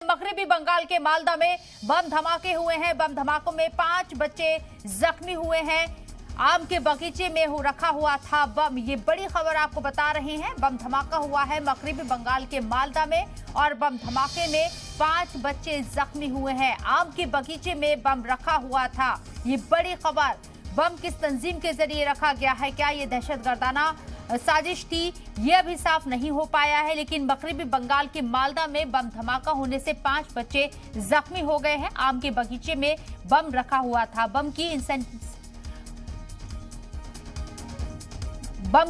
मगरबी बंगाल के मालदा में बम धमाके हुए हैं। बम धमाकों में 5 बच्चे जख्मी हुए हैं। आम के बगीचे में रखा हुआ था बम। ये बड़ी खबर आपको बता रहे हैं। बम धमाका हुआ है मगरबी बंगाल के मालदा में और बम धमाके में 5 बच्चे जख्मी हुए हैं। आम के बगीचे में बम रखा हुआ था। ये बड़ी खबर। बम किस तंजीम के जरिए रखा गया है, क्या ये दहशतगर्दाना साजिश थी, ये अभी साफ नहीं हो पाया है। लेकिन मगरबी बंगाल के मालदा में बम धमाका होने से 5 बच्चे जख्मी हो गए हैं। आम के बगीचे में बम रखा हुआ था। बम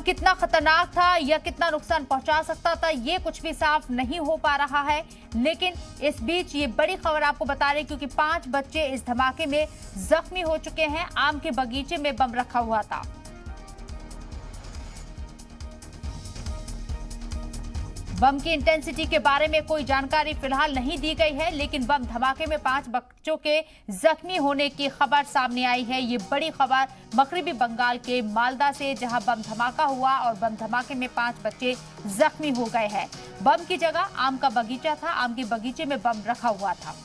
कितना खतरनाक था या कितना नुकसान पहुंचा सकता था, ये कुछ भी साफ नहीं हो पा रहा है। लेकिन इस बीच ये बड़ी खबर आपको बता रहे क्योंकि 5 बच्चे इस धमाके में जख्मी हो चुके हैं। आम के बगीचे में बम रखा हुआ था। बम की इंटेंसिटी के बारे में कोई जानकारी फिलहाल नहीं दी गई है, लेकिन बम धमाके में 5 बच्चों के जख्मी होने की खबर सामने आई है। ये बड़ी खबर मगरबी बंगाल के मालदा से, जहां बम धमाका हुआ और बम धमाके में 5 बच्चे जख्मी हो गए हैं। बम की जगह आम का बगीचा था। आम के बगीचे में बम रखा हुआ था।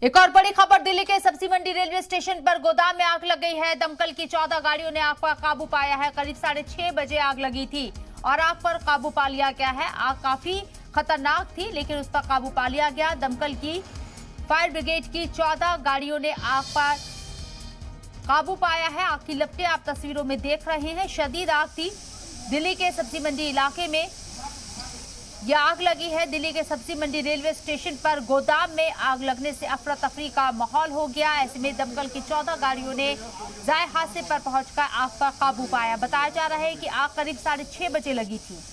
एक और बड़ी खबर, दिल्ली के सब्जी मंडी रेलवे स्टेशन पर गोदाम में आग लग गई है। दमकल की 14 गाड़ियों ने आग पर काबू पाया है। करीब 6:30 बजे आग लगी थी और आग पर काबू पा लिया गया है। आग काफी खतरनाक थी, लेकिन उस पर काबू पा लिया गया। दमकल की फायर ब्रिगेड की 14 गाड़ियों ने आग पर काबू पाया है। आग की लपटें आप तस्वीरों में देख रहे हैं। शदीद आग थी। दिल्ली के सब्जी मंडी इलाके में यह आग लगी है। दिल्ली के सब्जी मंडी रेलवे स्टेशन पर गोदाम में आग लगने से अफरा तफरी का माहौल हो गया। ऐसे में दमकल की 14 गाड़ियों ने जाए हादसे पर पहुंचकर आग पर काबू पाया। बताया जा रहा है कि आग करीब 6:30 बजे लगी थी।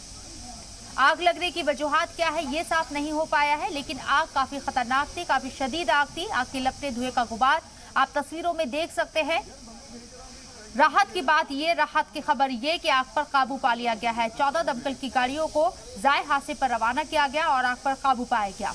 आग लगने की वजूहात क्या है ये साफ नहीं हो पाया है, लेकिन आग काफी खतरनाक थी, काफी शदीद आग थी। आग की लपटें, धुएं का गुबार आप तस्वीरों में देख सकते हैं। राहत की बात ये, राहत की खबर ये कि आग पर काबू पा लिया गया है। 14 दमकल की गाड़ियों को जाए हादसे पर रवाना किया गया और आग पर काबू पाया गया।